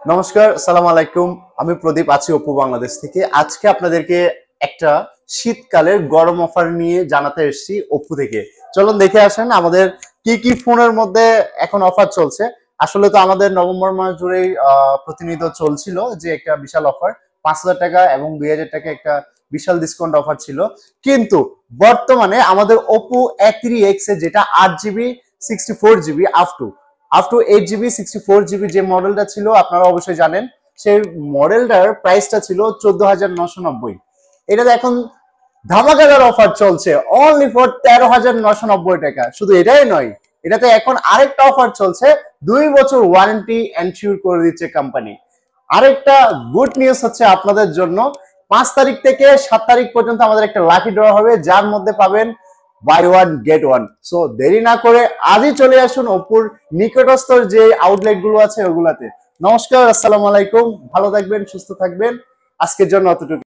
নমস্কার, আসসালামু আলাইকুম। আমি প্রদীপ আছি অপু বাংলাদেশ থেকে। আজকে আপনাদেরকে একটা শীতকালের গরম অফার নিয়ে জানাতে এসেছি অপু থেকে। চলুন দেখে আসেন আমাদের কি কি ফোনের মধ্যে এখন অফার চলছে। আসলে তো আমাদের নভেম্বর মাস জুড়েই প্রতিনিয়ত চলছিল যে একটা বিশাল অফার, 5,000 টাকা এবং 2,000 টাকা একটা বিশাল ডিসকাউন্ট অফার ছিল। কিন্তু বর্তমানে আমাদের অপু A3X এ যেটা 8 GB 64 GB up to 8 GB 64 GB যে মডেলটা ছিল আপনারা অবশ্যই জানেন, সেই মডেলটার প্রাইসটা ছিল 14,990। এটাতে এখন ধামাকাদার অফার চলছে অনলি ফর 13,990 টাকা। শুধু এটাই নয়, এটাতে এখন আরেকটা অফার চলছে, 2 বছর ওয়ারেন্টি এনশিওর করে দিচ্ছে কোম্পানি। আরেকটা গুড নিউজ হচ্ছে আপনাদের জন্য, 5 তারিখ থেকে 7 তারিখ পর্যন্ত আমাদের একটা লাকি ড্র হবে, যার মধ্যে পাবেন buy one get one. So দেরি না করে আজই চলে আসুন অপুর নিকটস্থ যে আউটলেট গুলো আছে ওগুলাতে। নমস্কার, আসসালামু আলাইকুম। ভালো থাকবেন, সুস্থ থাকবেন। আজকের জন্য অতটুকু।